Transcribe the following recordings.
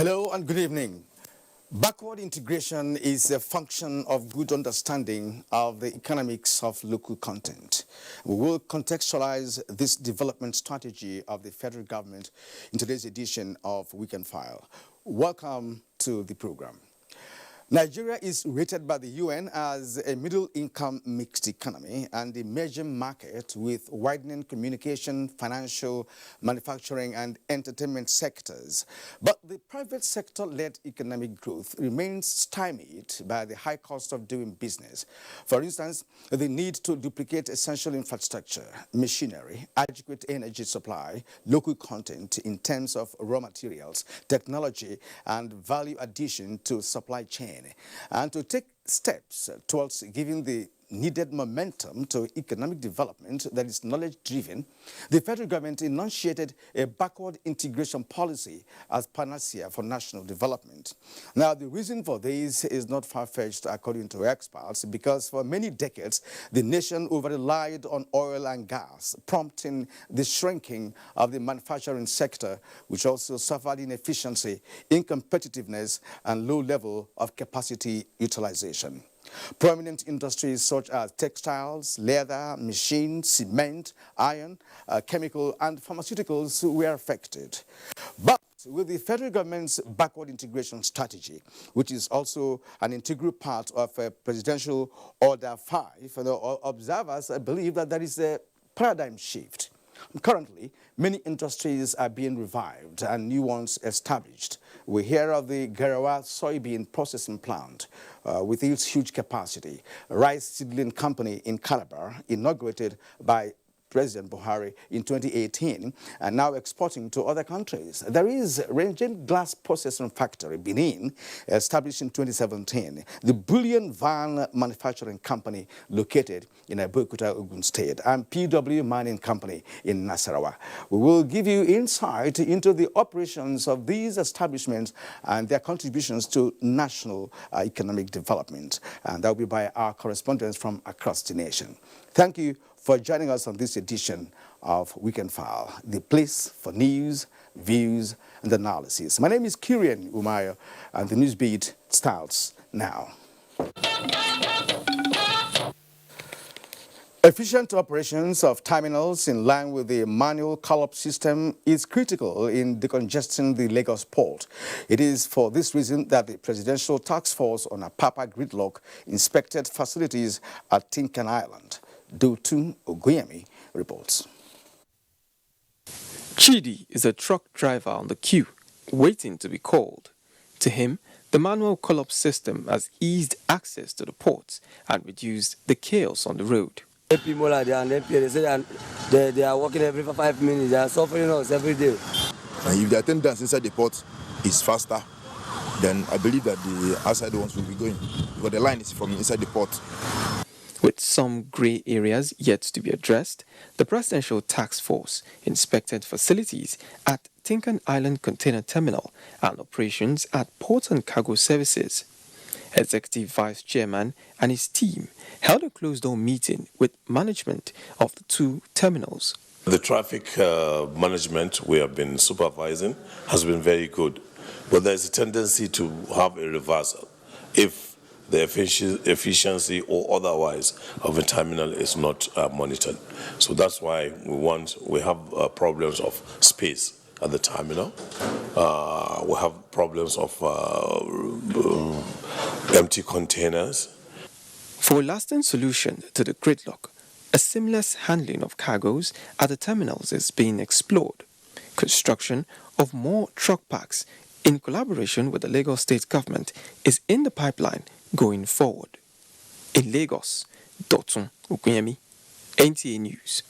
Hello and good evening. Backward integration is a function of good understanding of the economics of local content. We will contextualize this development strategy of the federal government in today's edition of Weekend File. Welcome to the program. Nigeria is rated by the UN as a middle-income mixed economy and emerging market with widening communication, financial, manufacturing, and entertainment sectors. But the private sector-led economic growth remains stymied by the high cost of doing business. For instance, the need to duplicate essential infrastructure, machinery, adequate energy supply, local content in terms of raw materials, technology, and value addition to supply chain. And to take steps towards giving the needed momentum to economic development that is knowledge-driven, the federal government enunciated a backward integration policy as panacea for national development. Now, the reason for this is not far-fetched, according to experts, because for many decades, the nation over-relied on oil and gas, prompting the shrinking of the manufacturing sector, which also suffered inefficiency, incompetitiveness, and low level of capacity utilization. Prominent industries such as textiles, leather, machines, cement, iron, chemical, and pharmaceuticals were affected. But with the federal government's backward integration strategy, which is also an integral part of Presidential Order 5, observers believe that there is a paradigm shift. Currently, many industries are being revived and new ones established. We hear of the Garawa soybean processing plant with its huge capacity, rice seedling company in Calabar, inaugurated by President Buhari in 2018 and now exporting to other countries. There is Rengen Glass Processing Factory, Benin, established in 2017, the Bullion Van Manufacturing Company located in Abuja, Ogun State, and PW Mining Company in Nasarawa. We will give you insight into the operations of these establishments and their contributions to national economic development. And that will be by our correspondents from across the nation. Thank you for joining us on this edition of Weekend File, the place for news, views, and analysis. My name is Kirian Umayo, and the news beat starts now. Efficient operations of terminals in line with the manual call-up system is critical in decongesting the Lagos port. It is for this reason that the Presidential Task Force on APAPA GRIDLOCK inspected facilities at Tinkan Island. Dotun Oguyemi reports. Chidi is a truck driver on the queue, waiting to be called. To him, the manual call-up system has eased access to the ports and reduced the chaos on the road. People like they are working every 5 minutes. They are suffering us every day. And if the attendance inside the port is faster, then I believe that the outside ones will be going. Because the line is from inside the port. With some grey areas yet to be addressed, the Presidential Task Force inspected facilities at Tinkan Island Container Terminal and operations at Port and Cargo Services. Executive Vice Chairman and his team held a closed-door meeting with management of the two terminals. The traffic management we have been supervising has been very good, but there's a tendency to have a reversal if the efficiency or otherwise of a terminal is not monitored. So that's why we have problems of space at the terminal. We have problems of empty containers. For a lasting solution to the gridlock, a seamless handling of cargoes at the terminals is being explored. Construction of more truck parks in collaboration with the Lagos State government is in the pipeline going forward. In Lagos, Dotun Oguyemi, NTA News.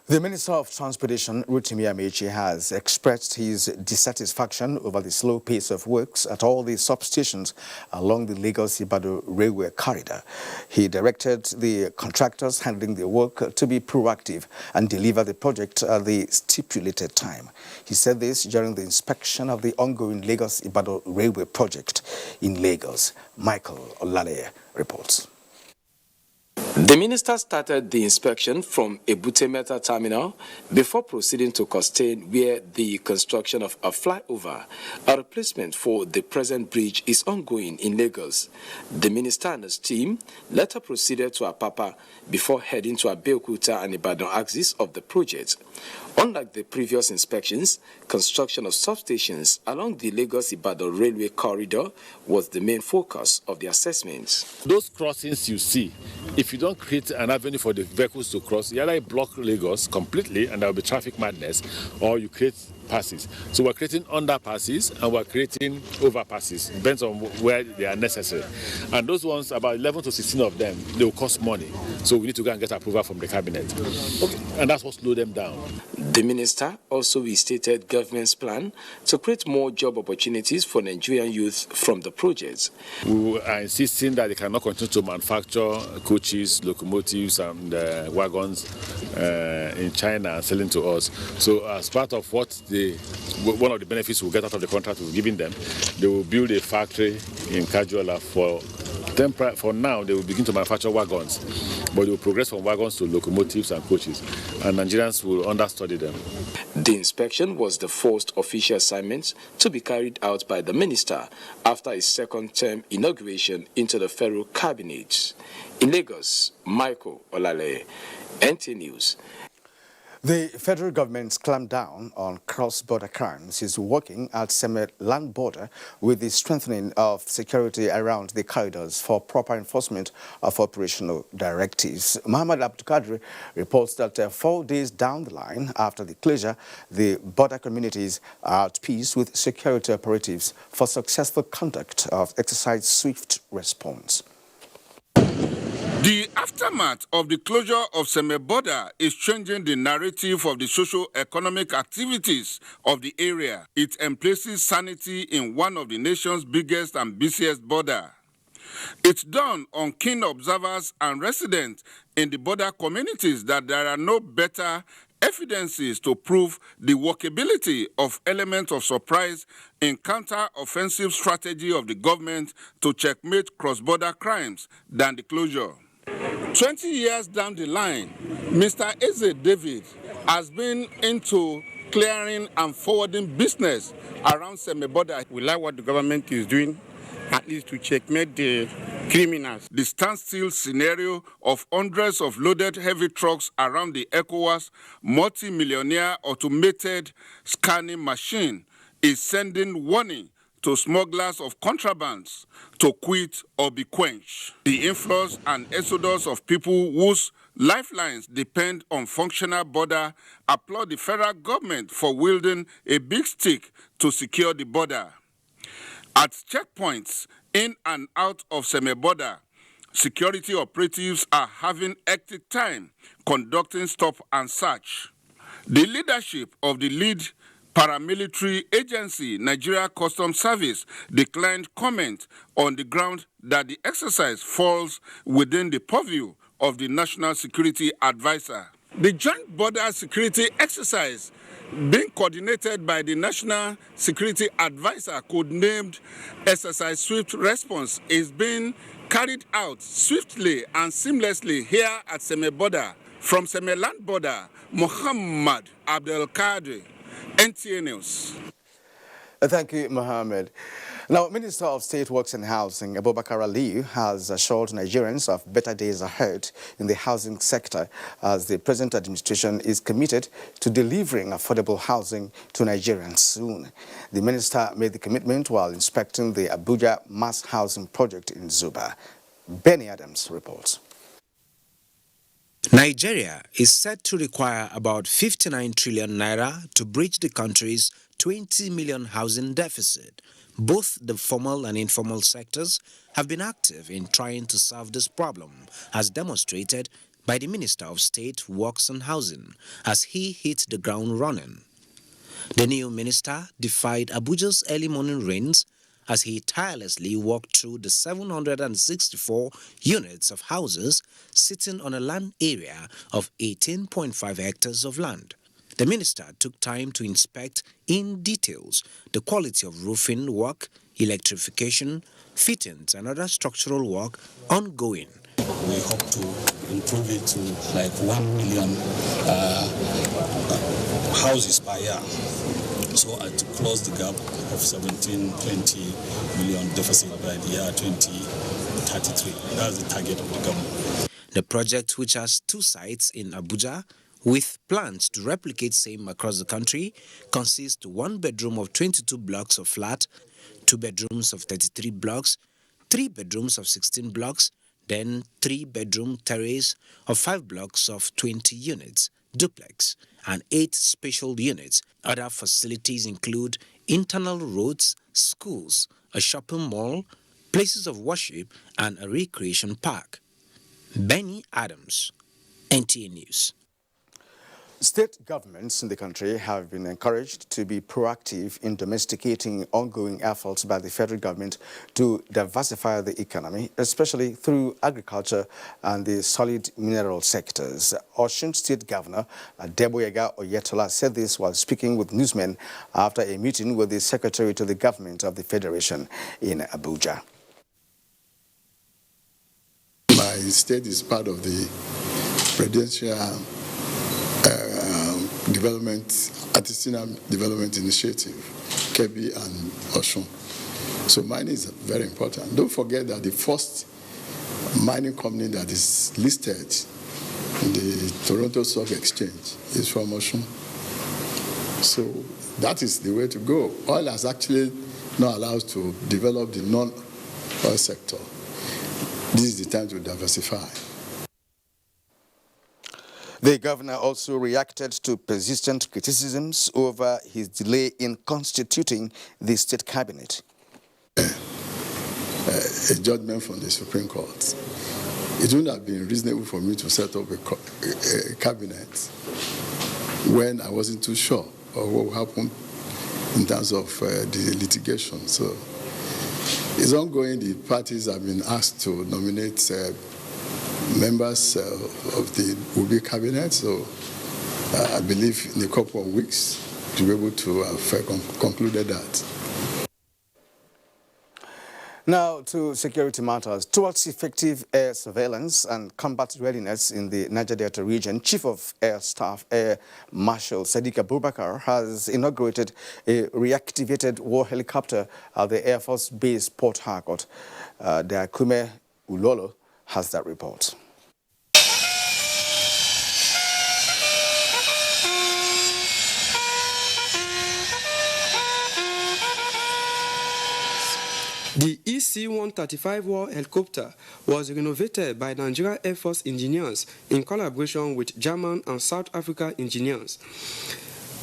The Minister of Transportation, Rotimi Amechi, has expressed his dissatisfaction over the slow pace of works at all the substations along the Lagos-Ibadan railway corridor. He directed the contractors handling the work to be proactive and deliver the project at the stipulated time. He said this during the inspection of the ongoing Lagos-Ibadan railway project in Lagos. Michael Olale reports. The minister started the inspection from Ebute Meta Terminal before proceeding to Costain, where the construction of a flyover, a replacement for the present bridge, is ongoing in Lagos. The minister and his team later proceeded to APAPA before heading to Abuja and Ibadan axis of the project. Unlike the previous inspections, construction of substations along the Lagos-Ibadan railway corridor was the main focus of the assessment. Those crossings you see, if you don't create an avenue for the vehicles to cross, you either block Lagos completely and there will be traffic madness, or you create passes. So we're creating underpasses and we're creating overpasses, depends on where they are necessary. And those ones, about 11 to 16 of them, they will cost money. So we need to go and get approval from the cabinet. Okay. And that's what slowed them down. The minister also restated government's plan to create more job opportunities for Nigerian youth from the project. We are insisting that they cannot continue to manufacture coaches, locomotives, and wagons in China and selling to us. So as part of one of the benefits we'll get out of the contract we're giving them, they will build a factory in Kajuala for now. They will begin to manufacture wagons, but they will progress from wagons to locomotives and coaches, and Nigerians will understudy them. The inspection was the first official assignment to be carried out by the minister after his second-term inauguration into the federal cabinet. In Lagos, Michael Olale, NT News. The federal government's clampdown on cross-border crimes is working at Seme land border with the strengthening of security around the corridors for proper enforcement of operational directives. Muhammad Abdulkadir reports that 4 days down the line after the closure, the border communities are at peace with security operatives for successful conduct of exercise swift response. The aftermath of the closure of Seme border is changing the narrative of the socio-economic activities of the area. It embraces sanity in one of the nation's biggest and busiest border. It's dawned on keen observers and residents in the border communities that there are no better evidences to prove the workability of elements of surprise in counter-offensive strategy of the government to checkmate cross-border crimes than the closure. 20 years down the line, Mr. Eze David has been into clearing and forwarding business around Seme border. We like what the government is doing, at least to checkmate the criminals. The standstill scenario of hundreds of loaded heavy trucks around the ECOWAS multi-millionaire automated scanning machine is sending warning to smugglers of contrabands to quit or be quenched. The influx and exodus of people whose lifelines depend on functional border applaud the federal government for wielding a big stick to secure the border. At checkpoints in and out of Seme border, security operatives are having hectic time conducting stop and search. The leadership of the lead paramilitary agency, Nigeria Customs Service, declined comment on the ground that the exercise falls within the purview of the National Security Advisor. The joint border security exercise being coordinated by the National Security Advisor, codenamed Exercise Swift Response, is being carried out swiftly and seamlessly here at Seme border. From Seme land border, Muhammad Abdulkadir, NTA News. Thank you, Mohammed. Now, Minister of State Works and Housing, Abubakar Aliyu, has assured Nigerians of better days ahead in the housing sector as the present administration is committed to delivering affordable housing to Nigerians soon. The minister made the commitment while inspecting the Abuja mass housing project in Zuba. Benny Adams reports. Nigeria is set to require about 59 trillion naira to bridge the country's 20 million housing deficit. Both the formal and informal sectors have been active in trying to solve this problem, as demonstrated by the Minister of State, Works and Housing, as he hit the ground running. The new minister defied Abuja's early morning rains as he tirelessly walked through the 764 units of houses sitting on a land area of 18.5 hectares of land. The minister took time to inspect in details the quality of roofing work, electrification, fittings and other structural work ongoing. we hope to improve it to like 1 million houses per year, so as to close the gap of 17-20 million deficit by the year 2033. That's the target of the government. The project, which has 2 sites in Abuja, with plans to replicate same across the country, consists 1 bedroom of 22 blocks of flat, 2 bedrooms of 33 blocks, 3 bedrooms of 16 blocks, then 3 bedroom terrace of 5 blocks of 20 units, duplex, and 8 special units. Other facilities include internal roads, schools, a shopping mall, places of worship, and a recreation park. Benny Adams, NTA News. State governments in the country have been encouraged to be proactive in domesticating ongoing efforts by the federal government to diversify the economy, especially through agriculture and the solid mineral sectors. Osun State Governor Adeboyega Oyetola said this while speaking with newsmen after a meeting with the Secretary to the Government of the Federation in Abuja. My state is part of the Presidential Development, Artisanal Development Initiative, Kebbi and Osun. So mining is very important. Don't forget that the first mining company that is listed in the Toronto Stock Exchange is from Osun. So that is the way to go. Oil has actually not allowed us to develop the non-oil sector. This is the time to diversify. The governor also reacted to persistent criticisms over his delay in constituting the state cabinet. A judgment from the Supreme Court. It wouldn't have been reasonable for me to set up a cabinet when I wasn't too sure of what would happen in terms of the litigation. So it's ongoing. The parties have been asked to nominate members of the will-be cabinet, so I believe in a couple of weeks to be able to have concluded that. Now to security matters. Towards effective air surveillance and combat readiness in the Niger Delta region, Chief of Air Staff Air Marshal Sadiq Abubakar has inaugurated a reactivated war helicopter at the Air Force Base Port Harcourt. Dakume Ulolo has that report. The EC-135 war helicopter was renovated by Nigerian Air Force engineers in collaboration with German and South Africa engineers.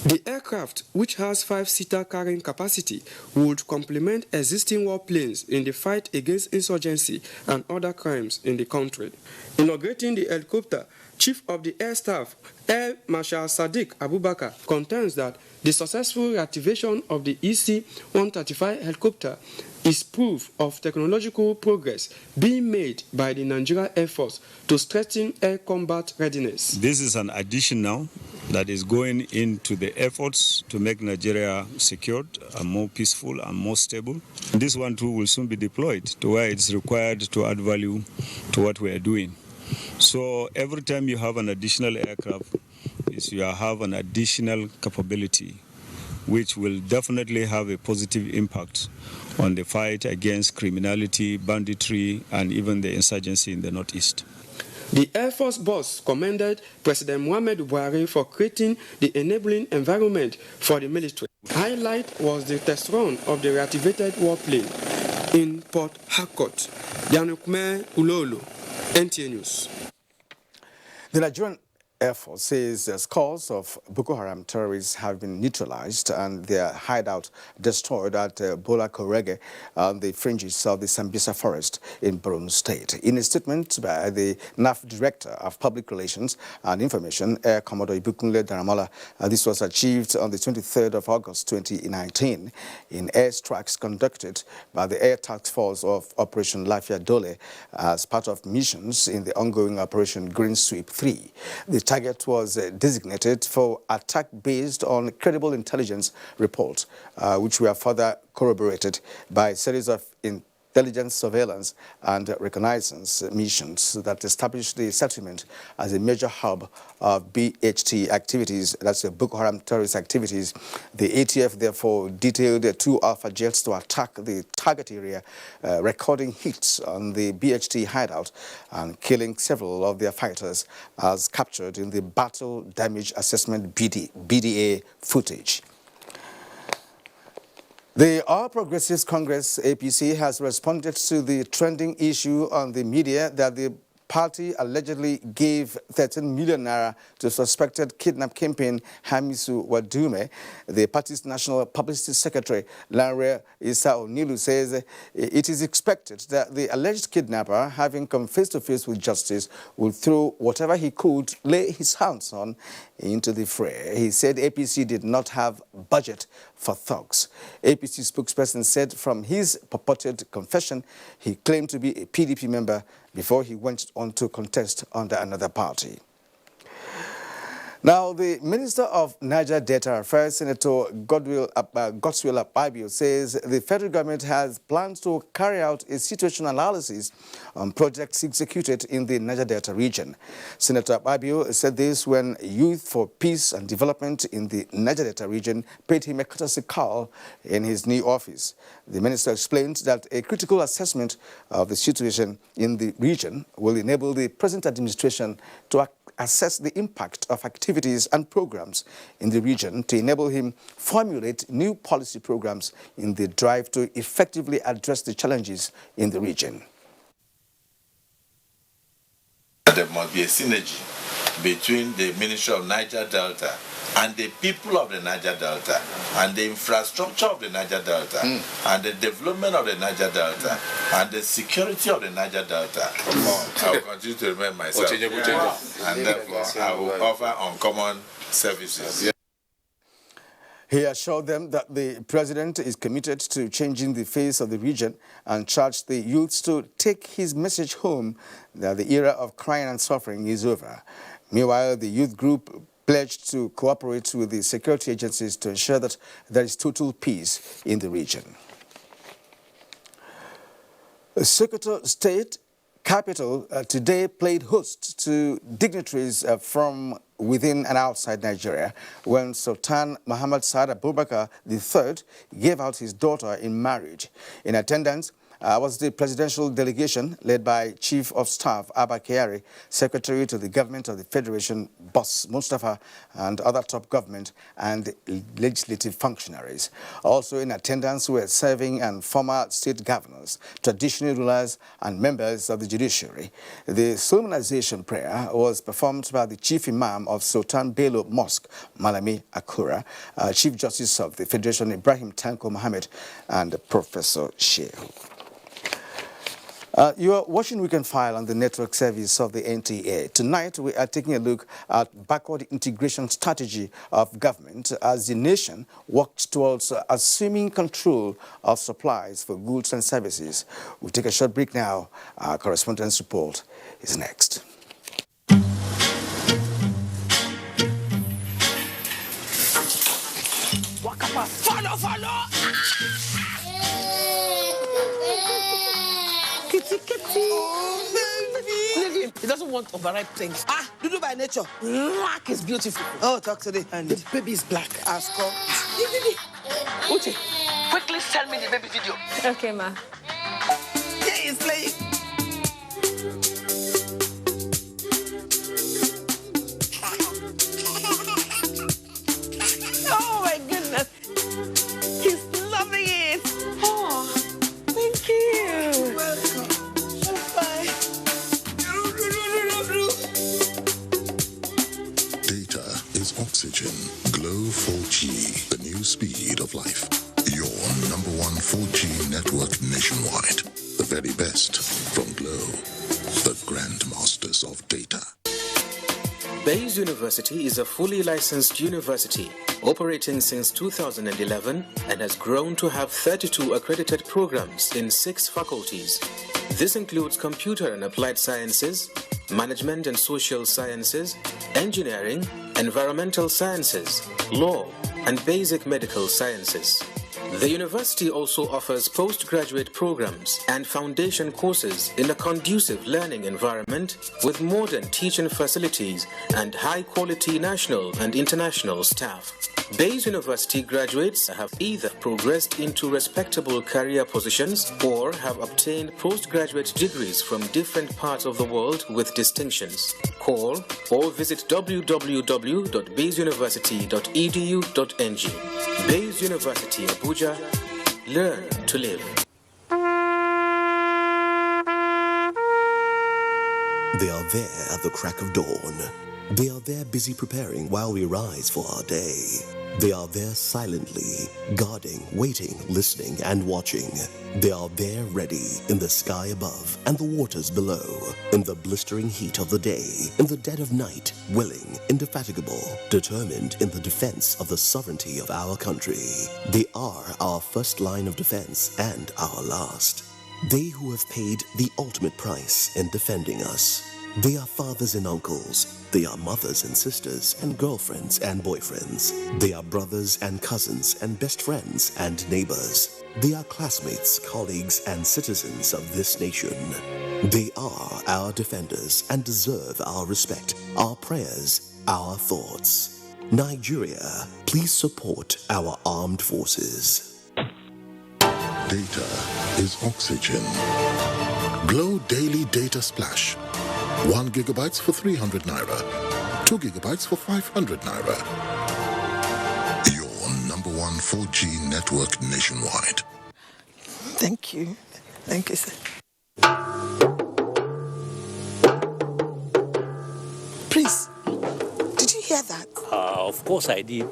The aircraft, which has 5-seater carrying capacity, would complement existing warplanes in the fight against insurgency and other crimes in the country. Inaugurating the helicopter, Chief of the Air Staff, Air Marshal Sadiq Abubakar, contends that the successful reactivation of the EC-135 helicopter is proof of technological progress being made by the Nigerian Air Force to strengthen air combat readiness. This is an addition now that is going into the efforts to make Nigeria secured and more peaceful and more stable. This one too will soon be deployed to where it's required to add value to what we are doing. So every time you have an additional aircraft, you have an additional capability, which will definitely have a positive impact on the fight against criminality, banditry, and even the insurgency in the Northeast. The Air Force boss commended President Muhammadu Buhari for creating the enabling environment for the military. Highlight was the test run of the reactivated warplane in Port Harcourt. Dakume Ulolo, NTA News. The Nigerian Air Force says scores of Boko Haram terrorists have been neutralized and their hideout destroyed at Bola Korege on the fringes of the Sambisa Forest in Borno State. In a statement by the NAF Director of Public Relations and Information, Air Commodore Ibukunle Daramola, this was achieved on the 23rd of August 2019 in airstrikes conducted by the Air Task Force of Operation Lafia Dole as part of missions in the ongoing Operation Green Sweep 3. The target was designated for attack based on credible intelligence reports, which were further corroborated by a series of intelligence surveillance and reconnaissance missions that established the settlement as a major hub of BHT activities, that's the Boko Haram terrorist activities. The ATF therefore detailed 2 Alpha jets to attack the target area, recording hits on the BHT hideout and killing several of their fighters, as captured in the Battle Damage Assessment BDA footage. The All Progressives Congress, APC, has responded to the trending issue on the media that the party allegedly gave 13 million naira to suspected kidnap kingpin Hamisu Wadume. The party's national publicity secretary, Lanre Issa Onilu, says it is expected that the alleged kidnapper, having come face-to-face with justice, will throw whatever he could lay his hands on into the fray. He said APC did not have budget for thugs. APC spokesperson said from his purported confession, he claimed to be a PDP member before he went on to contest under another party. Now, the Minister of Niger Delta Affairs, Senator Godswill Akpabio, says the federal government has plans to carry out a situational analysis on projects executed in the Niger Delta region. Senator Akpabio said this when Youth for Peace and Development in the Niger Delta region paid him a courtesy call in his new office. The minister explained that a critical assessment of the situation in the region will enable the present administration to assess the impact of activities and programs in the region to enable him formulate new policy programs in the drive to effectively address the challenges in the region. There must be a synergy between the Ministry of Niger Delta and the people of the Niger Delta and the infrastructure of the Niger Delta and the development of the Niger Delta and the security of the Niger Delta. I will continue to remain myself and therefore I will offer uncommon services. He assured them that the president is committed to changing the face of the region and charged the youths to take his message home that the era of crying and suffering is over. Meanwhile, the youth group pledged to cooperate with the security agencies to ensure that there is total peace in the region. Sokoto State Capital today played host to dignitaries from within and outside Nigeria when Sultan Muhammad Saad Abubakar III gave out his daughter in marriage. In attendance was the presidential delegation led by Chief of Staff Abba Kyari, Secretary to the Government of the Federation Boss Mustafa, and other top government and legislative functionaries. Also in attendance were serving and former state governors, traditional rulers and members of the judiciary. The solemnization prayer was performed by the Chief Imam of Sultan Bello Mosque, Malami Akura, Chief Justice of the Federation Ibrahim Tanko Mohammed, and Professor Shehu. You are watching Weekend File on the network service of the NTA. Tonight, we are taking a look at backward integration strategy of government as the nation works towards assuming control of supplies for goods and services. We'll take a short break now. Our correspondence report is next. Follow! He doesn't want overripe things. Dudu by nature. Black is beautiful. Oh, talk to the hand. The baby is black. Ask her. Uche, quickly send me the baby video. Okay, ma. Yeah, he's playing. Oh my goodness. He's loving it. Oh, thank you. You're welcome. Oxygen. Glow 4G, the new speed of life. Your #1 4G network nationwide. The very best from Glow, the grandmasters of data. Bayes University is a fully licensed university operating since 2011 and has grown to have 32 accredited programs in 6 faculties. This includes computer and applied sciences, management and social sciences, engineering, environmental sciences, law, and basic medical sciences. The university also offers postgraduate programs and foundation courses in a conducive learning environment with modern teaching facilities and high-quality national and international staff. Bayes University graduates have either progressed into respectable career positions or have obtained postgraduate degrees from different parts of the world with distinctions. Call or visit www.bayesuniversity.edu.ng. Bayes University, Abuja. Learn to live. They are there at the crack of dawn. They are there busy preparing while we rise for our day. They are there silently, guarding, waiting, listening, and watching. They are there ready in the sky above and the waters below, in the blistering heat of the day, in the dead of night, willing, indefatigable, determined in the defense of the sovereignty of our country. They are our first line of defense and our last. They who have paid the ultimate price in defending us. They are fathers and uncles. They are mothers and sisters and girlfriends and boyfriends. They are brothers and cousins and best friends and neighbors. They are classmates, colleagues, and citizens of this nation. They are our defenders and deserve our respect, our prayers, our thoughts. Nigeria, please support our armed forces. Data is oxygen. Glow Daily Data Splash. 1 gigabyte for 300 naira. 2 gigabytes for 500 naira. Your number one 4G network nationwide. Thank you. Thank you, sir. Please, did you hear that? Of course I did.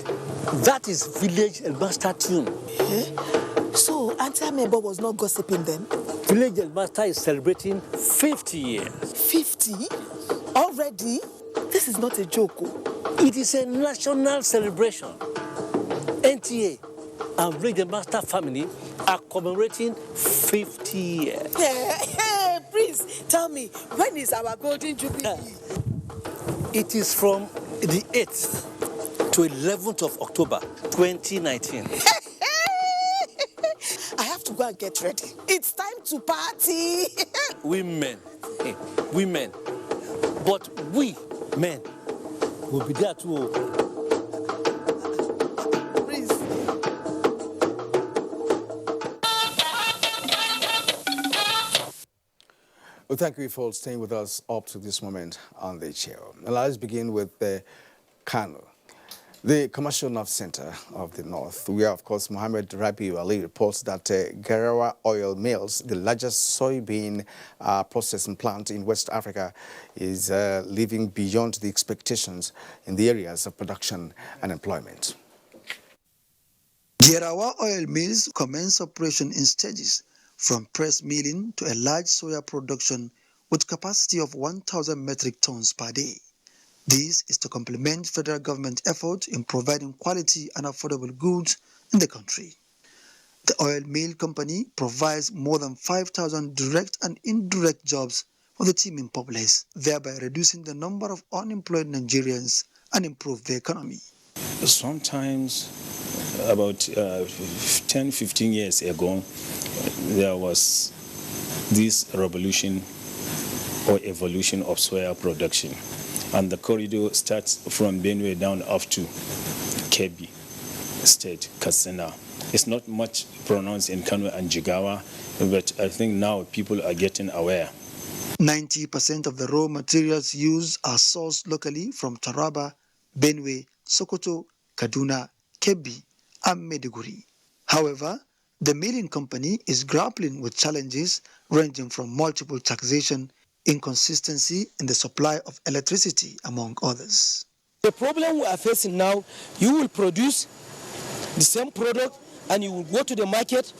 That is village master tune. Eh? So, Auntie Amebo was not gossiping then? Village master is celebrating 50 years. 50? Already? This is not a joke. It is a national celebration. NTA and Village Master family are commemorating 50 years. Hey, please, tell me, when is our golden jubilee? It is from the 8th to 11th of October, 2019. I have to go and get ready. It's time to party. Women. But we, men, will be there too. Please. Well, thank you for staying with us up to this moment on the show. Now, let's begin with Kano, the commercial north center of the north, where, of course, Mohammed Rabiu Ali reports that Garawa Oil Mills, the largest soybean processing plant in West Africa, is living beyond the expectations in the areas of production and employment. Garawa Oil Mills commence operation in stages, from press milling to a large soya production with capacity of 1,000 metric tons per day. This is to complement federal government effort in providing quality and affordable goods in the country. The oil mill company provides more than 5,000 direct and indirect jobs for the teeming populace, thereby reducing the number of unemployed Nigerians and improve the economy. Sometimes, about 10-15 years ago, there was this revolution or evolution of soya production. And the corridor starts from Benue down up to Kebbi State, Katsina. It's not much pronounced in Kano and Jigawa, but I think now people are getting aware. 90% of the raw materials used are sourced locally from Taraba, Benue, Sokoto, Kaduna, Kebbi, and Maiduguri. However, the milling company is grappling with challenges ranging from multiple taxation, inconsistency in the supply of electricity, among others. The problem we are facing now, you will produce the same product and you will go to the market,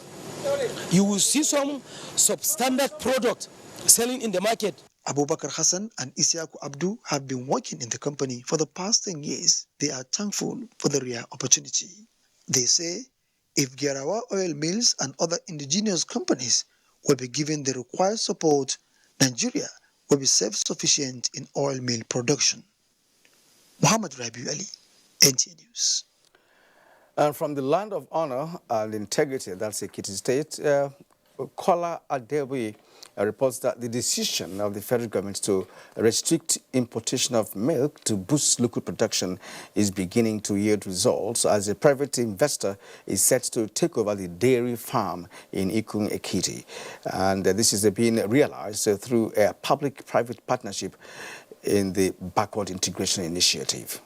you will see some substandard product selling in the market. Abubakar Hassan and Isiaku Abdu have been working in the company for the past 10 years. They are thankful for the rare opportunity. They say if Garawa Oil Mills and other indigenous companies will be given the required support, Nigeria will be self-sufficient in oil mill production. Muhammad Rabiu Ali, NTA News. And from the land of honor and integrity, that's Ekiti State, Kola Adewi reports that the decision of the federal government to restrict importation of milk to boost local production is beginning to yield results as a private investor is set to take over the dairy farm in Ikun Ekiti. And this is being realized through a public-private partnership in the Backward Integration Initiative.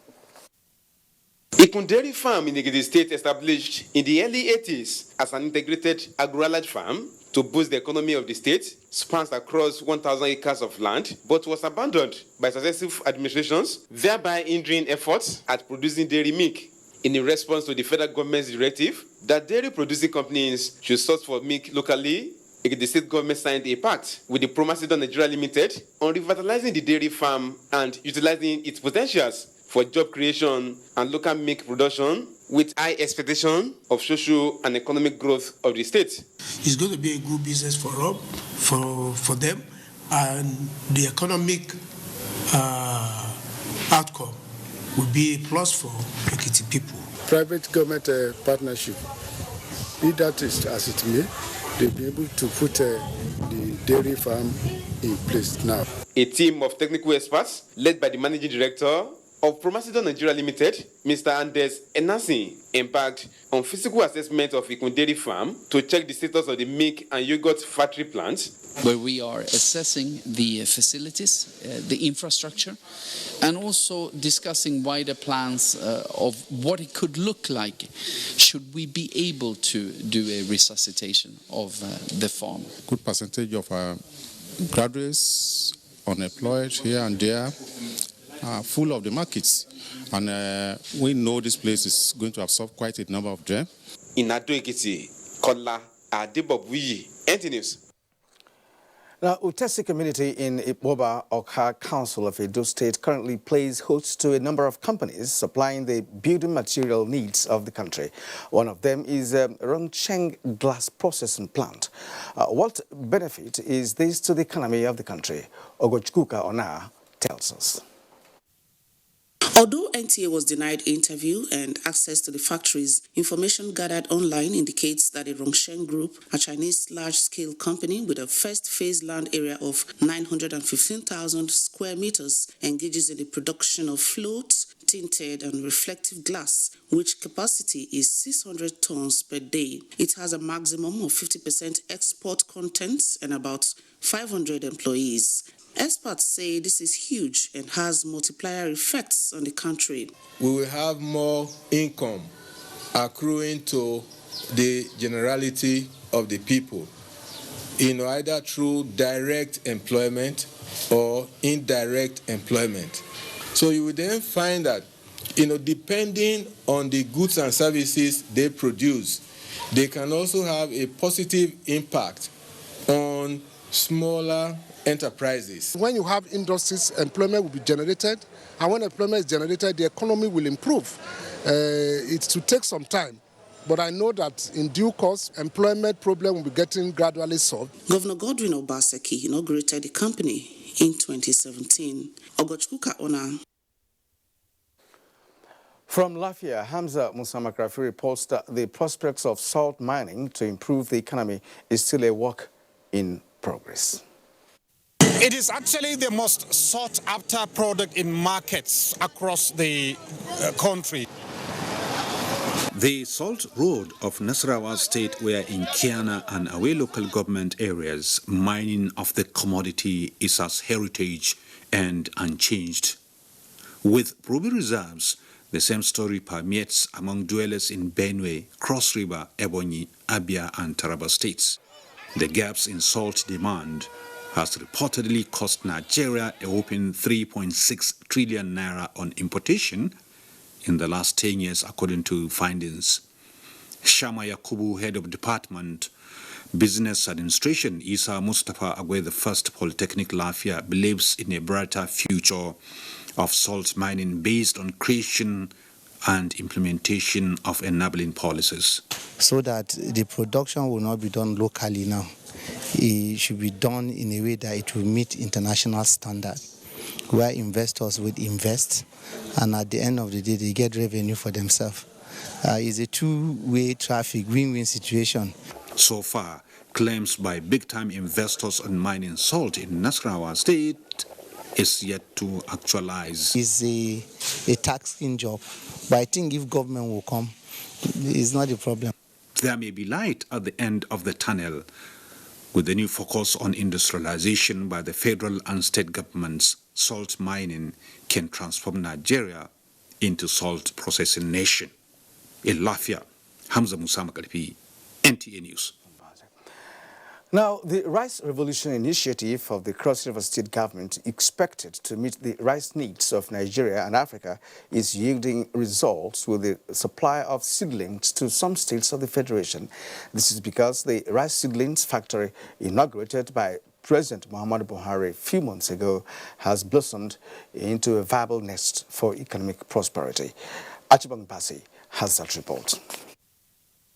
Ikun Dairy Farm in Ekiti State, established in the early 80s as an integrated agro-allied farm to boost the economy of the state, spans across 1,000 acres of land, but was abandoned by successive administrations, thereby hindering efforts at producing dairy milk. In response to the federal government's directive that dairy producing companies should source for milk locally, the state government signed a pact with the Promasidon Nigeria Limited on revitalizing the dairy farm and utilizing its potentials for job creation and local milk production, with high expectation of social and economic growth of the state. It's going to be a good business for them, and the economic outcome will be a plus for Ekiti people. Private government partnership, be that is as it may, they'll be able to put the dairy farm in place now. A team of technical experts led by the managing director of Promasidon Nigeria Limited, Mr. Andes Enasi, embarked on physical assessment of Ikun Dairy Farm to check the status of the milk and yogurt factory plant, where we are assessing the facilities, the infrastructure, and also discussing wider plans of what it could look like should we be able to do a resuscitation of the farm. Good percentage of graduates unemployed here and there, full of the markets, and we know this place is going to absorb quite a number of them. In Ado Ekiti, Kola Adebobuyi, NT News. Now, Utesi community in Ipoba Okha Council of Edo State currently plays host to a number of companies supplying the building material needs of the country. One of them is Rongcheng Glass Processing Plant. What benefit is this to the economy of the country? Ogochkuka Ona tells us. Although NTA was denied interview and access to the factories, information gathered online indicates that the Rongsheng Group, a Chinese large-scale company with a first-phase land area of 915,000 square meters, engages in the production of float, tinted and reflective glass, which capacity is 600 tons per day. It has a maximum of 50% export content and about 500 employees. Experts say this is huge and has multiplier effects on the country. We will have more income accruing to the generality of the people, either through direct employment or indirect employment. So you will then find that, depending on the goods and services they produce, they can also have a positive impact on smaller enterprises. When you have industries, employment will be generated, and when employment is generated, the economy will improve. It will take some time, but I know that in due course, employment problem will be getting gradually solved. Governor Godwin Obaseki inaugurated the company in 2017. Ogochkuka Ona. From Lafia, Hamza Musa Makrafi reports that the prospects of salt mining to improve the economy is still a work in progress. It is actually the most sought-after product in markets across the country. The Salt Road of Nasarawa State were in Kiana and Awe local government areas. Mining of the commodity is as heritage and unchanged. With ruby reserves, the same story permeates among dwellers in Benue, Cross River, Ebonyi, Abia and Taraba states. The gaps in salt demand has reportedly cost Nigeria a whopping 3.6 trillion naira on importation in the last 10 years, according to findings. Shama Yakubu, head of Department Business Administration, Isa Mustafa Agwe, the first Polytechnic Lafia, believes in a brighter future of salt mining based on creation and implementation of enabling policies. So that the production will not be done locally now. It should be done in a way that it will meet international standards, where investors would invest, and at the end of the day, they get revenue for themselves. It's a two-way traffic, win-win situation. So far, claims by big-time investors on mining salt in Nasarawa State is yet to actualize. It's a taxing job, but I think if government will come, it's not a problem. There may be light at the end of the tunnel. With the new focus on industrialization by the federal and state governments, salt mining can transform Nigeria into salt processing nation. In Lafia, Hamza Musa Makarfi, NTA News. Now, the Rice Revolution Initiative of the Cross River State government, expected to meet the rice needs of Nigeria and Africa, is yielding results with the supply of seedlings to some states of the Federation. This is because the rice seedlings factory inaugurated by President Muhammadu Buhari a few months ago has blossomed into a viable nest for economic prosperity. Achibong Basi has that report.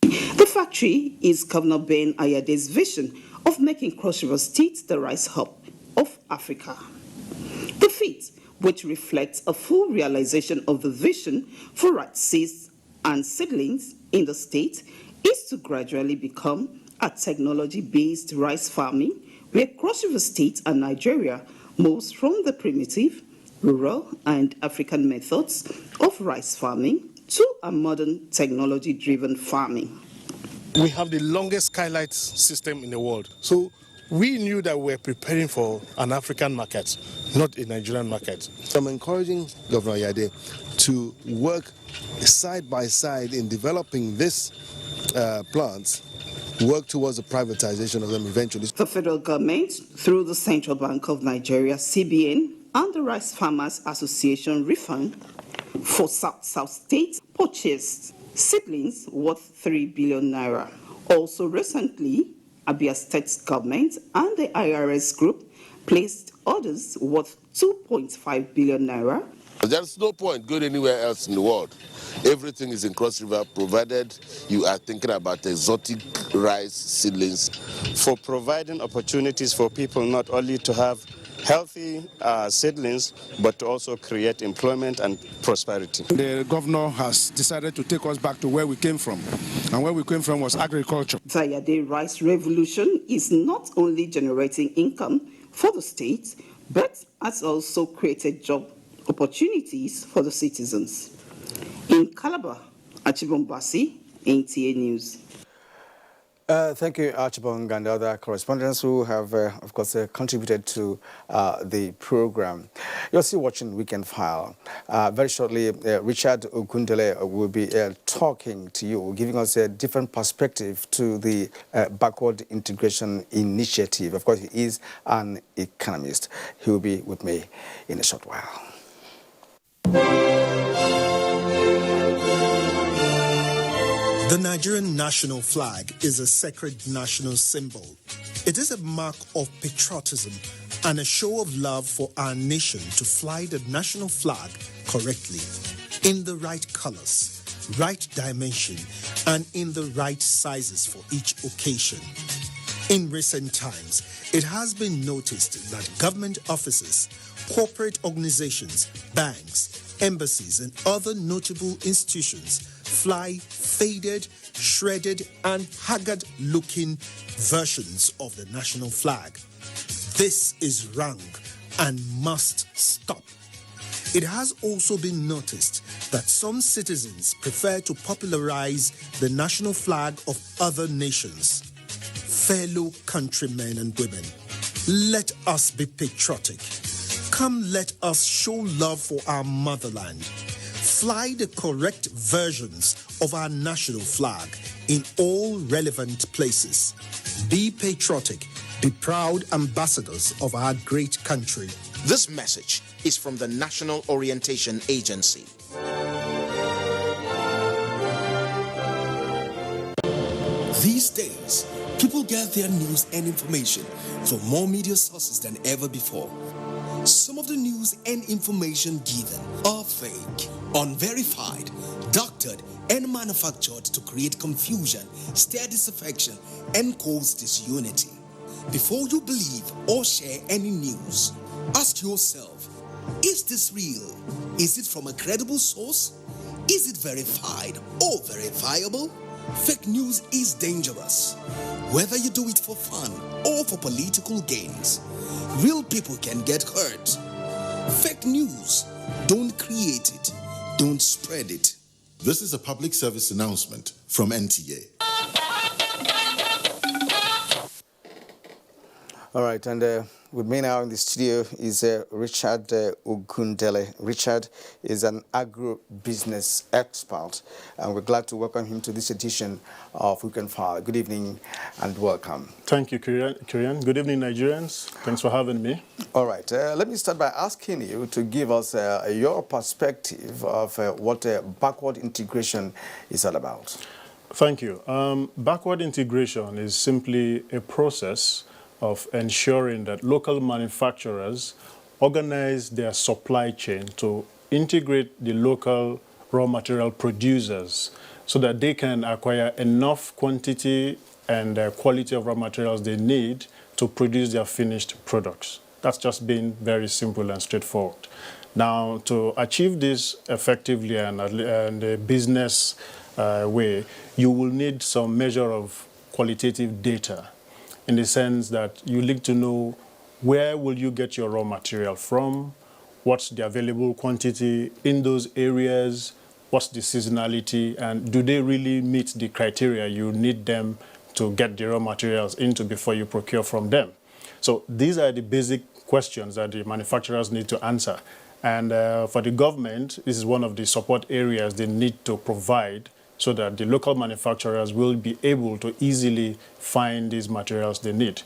The factory is Governor Ben Ayade's vision of making Cross River State the rice hub of Africa. The feat, which reflects a full realization of the vision for rice seeds and seedlings in the state, is to gradually become a technology-based rice farming where Cross River State and Nigeria moves from the primitive, rural and African methods of rice farming to a modern technology-driven farming. We have the longest skylight system in the world. So we knew that we were preparing for an African market, not a Nigerian market. So I'm encouraging Governor Yade to work side by side in developing this plants, work towards the privatization of them eventually. The federal government, through the Central Bank of Nigeria, CBN, and the Rice Farmers Association refund for South States purchased seedlings worth 3 billion naira. Also recently, Abia State government and the IRS group placed orders worth 2.5 billion naira. There's no point going anywhere else in the world. Everything is in Cross River, provided you are thinking about exotic rice seedlings. For providing opportunities for people not only to have healthy seedlings, but to also create employment and prosperity. The governor has decided to take us back to where we came from, and where we came from was agriculture. The Yade Rice Revolution is not only generating income for the state, but has also created job opportunities for the citizens. In Calabar, Achibong Basi, NTA News. Thank you, Achibong, and other correspondents who have, of course, contributed to the program. You're still watching Weekend File. Very shortly, Richard Ogundele will be talking to you, giving us a different perspective to the backward integration initiative. Of course, he is an economist. He will be with me in a short while. The Nigerian national flag is a sacred national symbol. It is a mark of patriotism and a show of love for our nation to fly the national flag correctly, in the right colors, right dimension, and in the right sizes for each occasion. In recent times, it has been noticed that government offices, corporate organizations, banks, embassies, and other notable institutions fly faded, shredded, and haggard-looking versions of the national flag. This is wrong and must stop. It has also been noticed that some citizens prefer to popularize the national flag of other nations. Fellow countrymen and women, let us be patriotic. Come, let us show love for our motherland. Fly the correct versions of our national flag in all relevant places. Be patriotic. Be proud ambassadors of our great country. This message is from the National Orientation Agency. These days, people get their news and information from more media sources than ever before. Some of the news and information given are fake, unverified, doctored, and manufactured to create confusion, stir disaffection, and cause disunity. Before you believe or share any news, ask yourself, is this real? Is it from a credible source? Is it verified or verifiable? Fake news is dangerous. Whether you do it for fun or for political gains, real people can get hurt. Fake news, don't create it, don't spread it. This is a public service announcement from NTA. All right, and with me now in the studio is Richard Ogundele. Richard is an agro-business expert, and we're glad to welcome him to this edition of Who Can File. Good evening and welcome. Thank you, Kirian. Good evening, Nigerians. Thanks for having me. All right, let me start by asking you to give us your perspective of what backward integration is all about. Thank you. Backward integration is simply a process of ensuring that local manufacturers organize their supply chain to integrate the local raw material producers so that they can acquire enough quantity and quality of raw materials they need to produce their finished products. That's just being very simple and straightforward. Now, to achieve this effectively and a business way, you will need some measure of qualitative data, in the sense that you need to know where will you get your raw material from, what's the available quantity in those areas, what's the seasonality, and do they really meet the criteria you need them to get the raw materials into before you procure from them. So these are the basic questions that the manufacturers need to answer. And for the government, this is one of the support areas they need to provide so that the local manufacturers will be able to easily find these materials they need.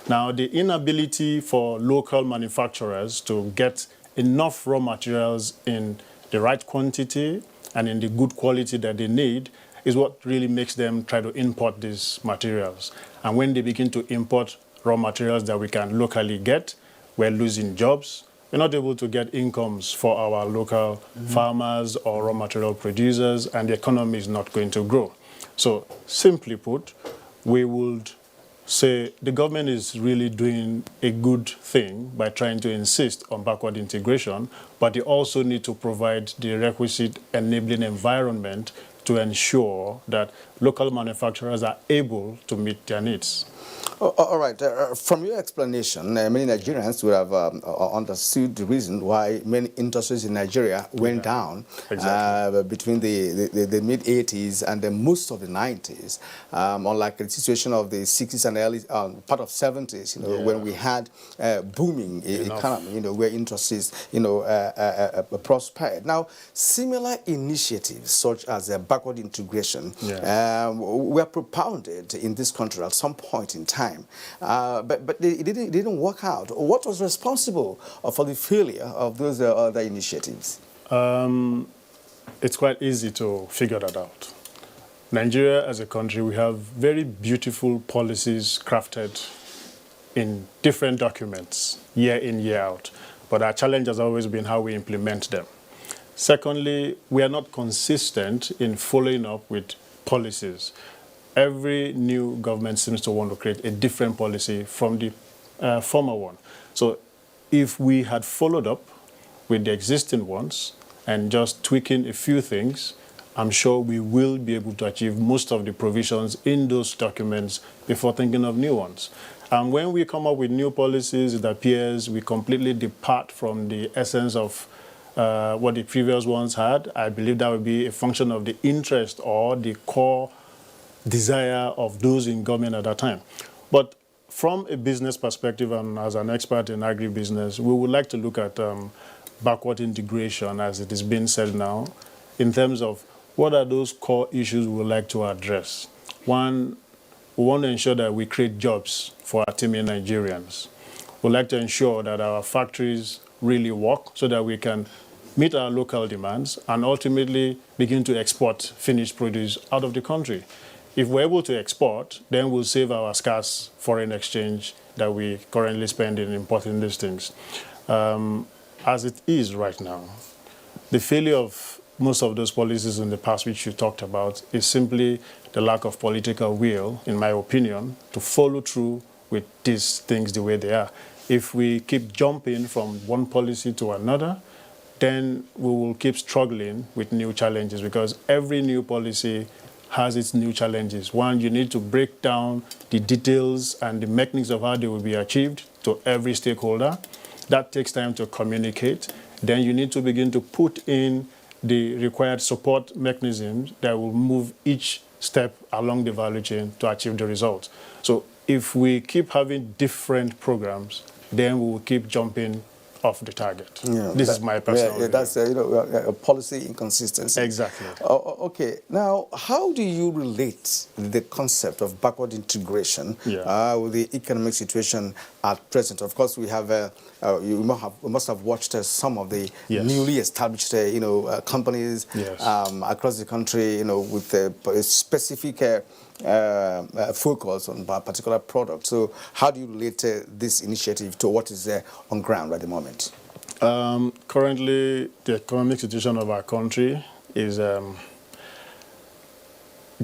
Now, the inability for local manufacturers to get enough raw materials in the right quantity and in the good quality that they need is what really makes them try to import these materials. And when they begin to import raw materials that we can locally get, we're losing jobs. We're not able to get incomes for our local farmers or raw material producers, and the economy is not going to grow. So simply put, we would say the government is really doing a good thing by trying to insist on backward integration, but they also need to provide the requisite enabling environment to ensure that local manufacturers are able to meet their needs. All right. From your explanation, many Nigerians would have understood the reason why many industries in Nigeria went down between the mid-80s and most of the 90s, unlike the situation of the 60s and early part of 70s, when we had booming economy, where industries, prospered. Now, similar initiatives such as backward integration were propounded in this country at some point in time. But it didn't work out. What was responsible for the failure of those other initiatives? It's quite easy to figure that out. Nigeria as a country, we have very beautiful policies crafted in different documents, year in, year out. But our challenge has always been how we implement them. Secondly, we are not consistent in following up with policies. Every new government seems to want to create a different policy from the former one. So if we had followed up with the existing ones and just tweaking a few things, I'm sure we will be able to achieve most of the provisions in those documents before thinking of new ones. And when we come up with new policies, it appears we completely depart from the essence of what the previous ones had. I believe that would be a function of the interest or the core desire of those in government at that time. But from a business perspective and as an expert in agribusiness, we would like to look at backward integration, as it is being said now, in terms of what are those core issues we would like to address. One, we want to ensure that we create jobs for our teeming Nigerians. We'd like to ensure that our factories really work so that we can meet our local demands and ultimately begin to export finished produce out of the country. If we're able to export, then we'll save our scarce foreign exchange that we currently spend in importing these things. As it is right now, the failure of most of those policies in the past, which you talked about, is simply the lack of political will, in my opinion, to follow through with these things the way they are. If we keep jumping from one policy to another, then we will keep struggling with new challenges, because every new policy has its new challenges. One, you need to break down the details and the mechanics of how they will be achieved to every stakeholder. That takes time to communicate. Then you need to begin to put in the required support mechanisms that will move each step along the value chain to achieve the result. So if we keep having different programs, then we will keep jumping off the target. Yeah, This is my personal view. That's a policy inconsistency. Exactly. Okay. Now, how do you relate the concept of backward integration with the economic situation at present? Of course, we have you must have watched some of the newly established companies across the country, with a specific focus on a particular product. So how do you relate this initiative to what is on ground at the moment? Currently, the economic situation of our country is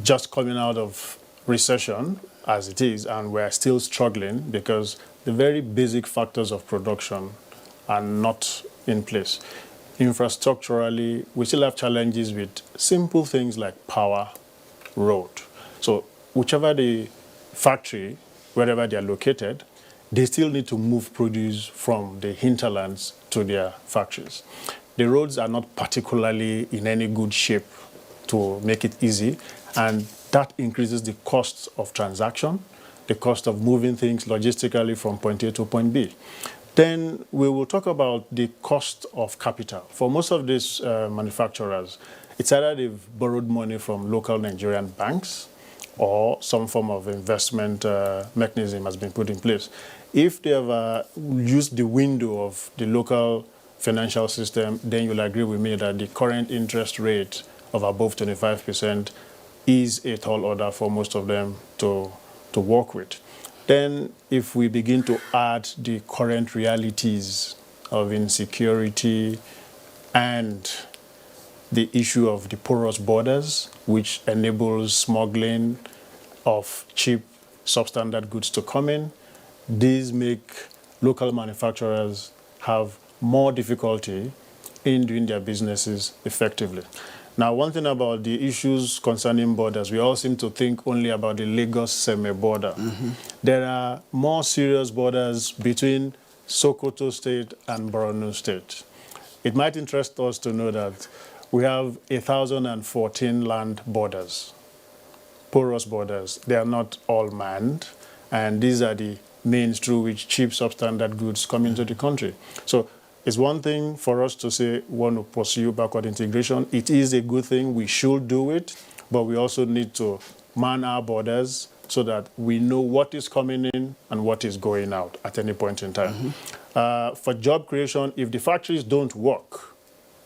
just coming out of recession as it is, and we're still struggling because the very basic factors of production are not in place. Infrastructurally, we still have challenges with simple things like power, road. So whichever the factory, wherever they are located, they still need to move produce from the hinterlands to their factories. The roads are not particularly in any good shape to make it easy, and that increases the cost of transaction, the cost of moving things logistically from point A to point B. Then we will talk about the cost of capital. For most of these manufacturers, it's either they've borrowed money from local Nigerian banks or some form of investment mechanism has been put in place. If they have used the window of the local financial system, then you'll agree with me that the current interest rate of above 25% is a tall order for most of them to work with. Then if we begin to add the current realities of insecurity and the issue of the porous borders, which enables smuggling of cheap, substandard goods to come in, these make local manufacturers have more difficulty in doing their businesses effectively. Now, one thing about the issues concerning borders, we all seem to think only about the Lagos-Seme border. There are more serious borders between Sokoto State and Borno State. It might interest us to know that we have 1,014 land borders, porous borders. They are not all manned, and these are the means through which cheap substandard goods come into the country. So it's one thing for us to say we want to pursue backward integration. It is a good thing. We should do it, but we also need to man our borders so that we know what is coming in and what is going out at any point in time. For job creation, if the factories don't work,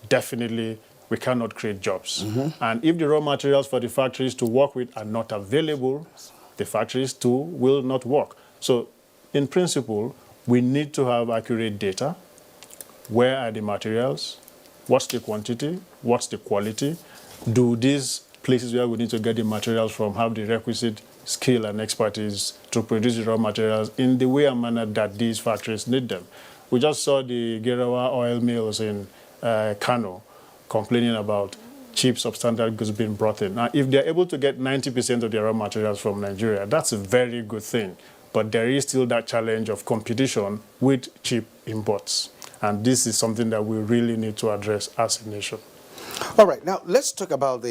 definitely we cannot create jobs. And if the raw materials for the factories to work with are not available, the factories too will not work. So in principle, we need to have accurate data. Where are the materials? What's the quantity? What's the quality? Do these places where we need to get the materials from have the requisite skill and expertise to produce the raw materials in the way and manner that these factories need them? We just saw the Gerawa oil mills in Kano complaining about cheap substandard goods being brought in. Now, if they're able to get 90% of their raw materials from Nigeria, that's a very good thing. But there is still that challenge of competition with cheap imports. And this is something that we really need to address as a nation. All right, now let's talk about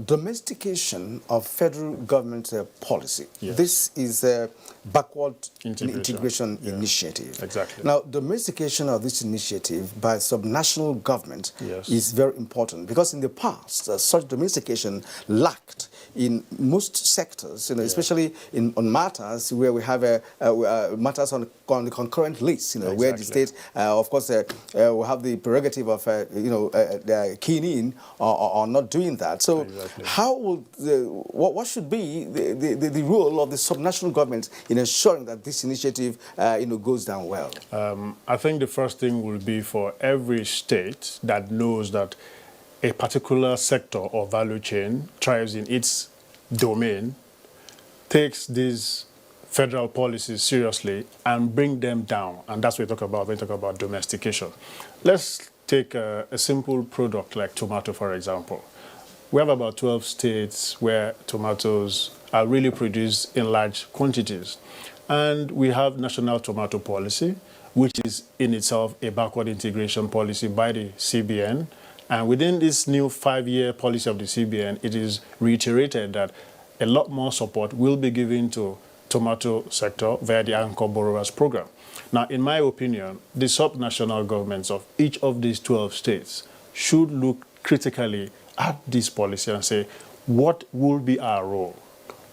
domestication of federal government policy. This is a backward integration initiative. Exactly. Now, domestication of this initiative by subnational government is very important, because in the past, such domestication lacked in most sectors, especially on matters where we have matters on the concurrent list, where the state, of course, will have the prerogative of, keying in or not doing that. So how will what should be the role of the subnational government in ensuring that this initiative goes down well? I think the first thing will be for every state that knows that a particular sector or value chain thrives in its domain, takes these federal policies seriously and bring them down. And that's what we talk about when we talk about domestication. Let's take a simple product like tomato, for example. We have about 12 states where tomatoes are really produced in large quantities. And we have national tomato policy, which is in itself a backward integration policy by the CBN. And within this new 5-year policy of the CBN, it is reiterated that a lot more support will be given to tomato sector via the Anchor Borrowers Program. Now, in my opinion, the subnational governments of each of these 12 states should look critically at this policy and say, what will be our role?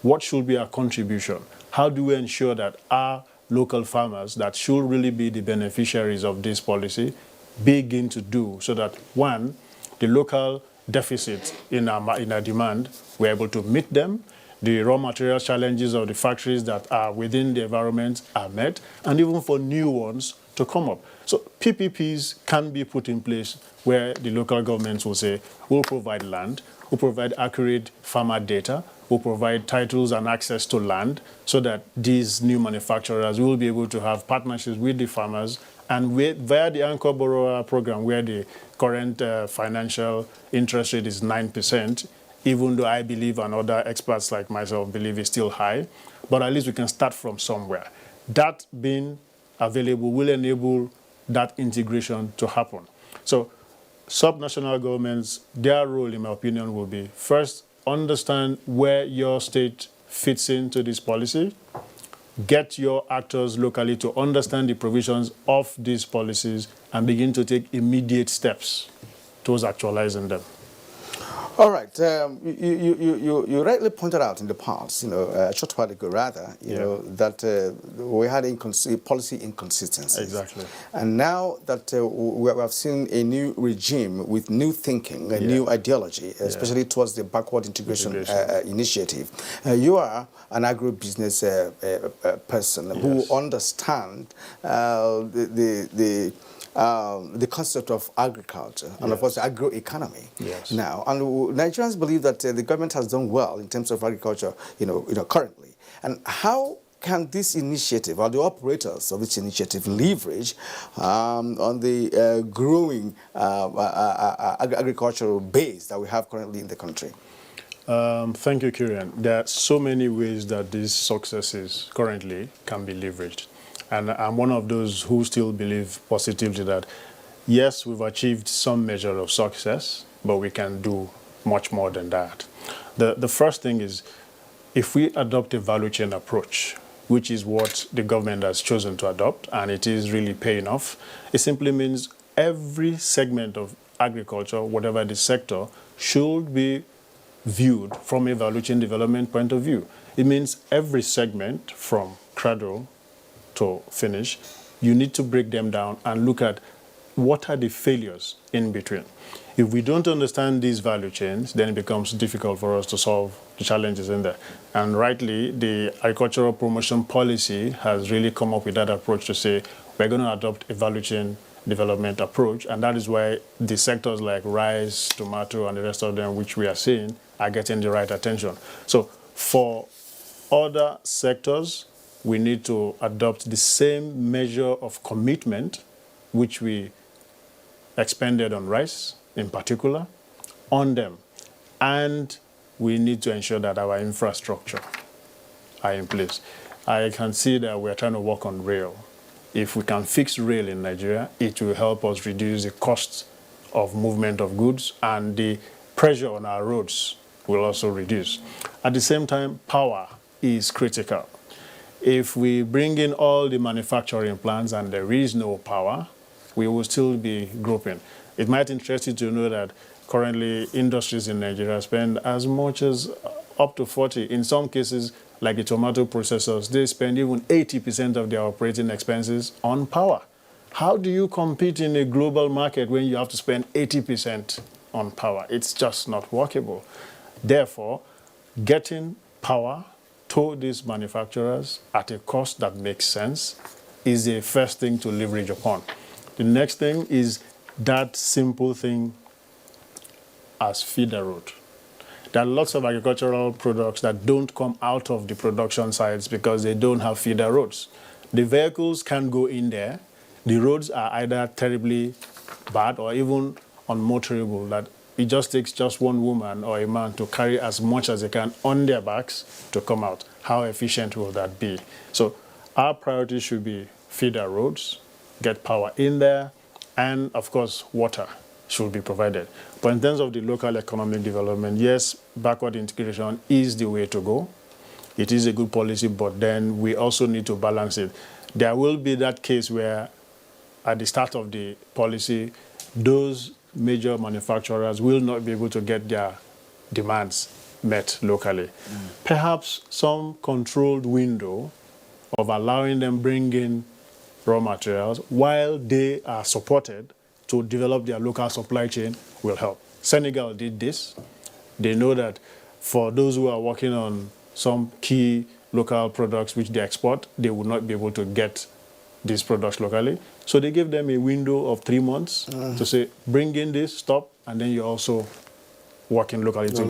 What should be our contribution? How do we ensure that our local farmers that should really be the beneficiaries of this policy begin to do so that, one, the local deficit in our demand, we're able to meet them, the raw material challenges of the factories that are within the environment are met, and even for new ones to come up. So PPPs can be put in place where the local governments will say, we'll provide land, we'll provide accurate farmer data, we'll provide titles and access to land so that these new manufacturers will be able to have partnerships with the farmers, and via the Anchor Borrower Program, where the current financial interest rate is 9%, even though I believe and other experts like myself believe it's still high, but at least we can start from somewhere. That being available will enable that integration to happen. So subnational governments, their role, in my opinion, will be first, understand where your state fits into this policy, get your actors locally to understand the provisions of these policies and begin to take immediate steps towards actualizing them. All right. You rightly pointed out in the past, a short while ago rather, know, that we had policy inconsistencies. Exactly. And now that we have seen a new regime with new thinking, a new ideology, especially towards the backward integration initiative. You are an agro-business person who understands the concept of agriculture and of course agro-economy now. And Nigerians believe that the government has done well in terms of agriculture, currently. And how can this initiative, or the operators of this initiative, leverage on the growing agricultural base that we have currently in the country? Thank you, Kieran. There are so many ways that these successes currently can be leveraged. And I'm one of those who still believe positively that, yes, we've achieved some measure of success, but we can do much more than that. The first thing is, if we adopt a value chain approach, which is what the government has chosen to adopt, and it is really paying off, it simply means every segment of agriculture, whatever the sector, should be viewed from a value chain development point of view. It means every segment from cradle to finish, you need to break them down and look at what are the failures in between. If we don't understand these value chains, then it becomes difficult for us to solve the challenges in there. And rightly, the agricultural promotion policy has really come up with that approach to say, we're going to adopt a value chain development approach, and that is why the sectors like rice, tomato, and the rest of them, which we are seeing, are getting the right attention. So for other sectors, we need to adopt the same measure of commitment which we expended on rice, in particular, on them. And we need to ensure that our infrastructure are in place. I can see that we're trying to work on rail. If we can fix rail in Nigeria, it will help us reduce the cost of movement of goods, and the pressure on our roads will also reduce. At the same time, power is critical. If we bring in all the manufacturing plants and there is no power, we will still be groping. It might interest you to know that currently industries in Nigeria spend as much as up to 40. In some cases, like the tomato processors, they spend even 80% of their operating expenses on power. How do you compete in a global market when you have to spend 80% on power? It's just not workable. Therefore, getting power to these manufacturers at a cost that makes sense is the first thing to leverage upon. The next thing is that simple thing as feeder road. There are lots of agricultural products that don't come out of the production sites because they don't have feeder roads. The vehicles can't go in there. The roads are either terribly bad or even unmotorable, that it just takes just one woman or a man to carry as much as they can on their backs to come out. How efficient will that be? So our priority should be feeder roads, get power in there, and of course, water should be provided. But in terms of the local economic development, yes, backward integration is the way to go. It is a good policy, but then we also need to balance it. There will be that case where at the start of the policy, those major manufacturers will not be able to get their demands met locally. Perhaps some controlled window of allowing them bring in raw materials while they are supported to develop their local supply chain will help. Senegal did this. They know that for those who are working on some key local products which they export, they will not be able to get these products locally. So they gave them a window of 3 months to say, bring in this, stop, and then you're also working locally.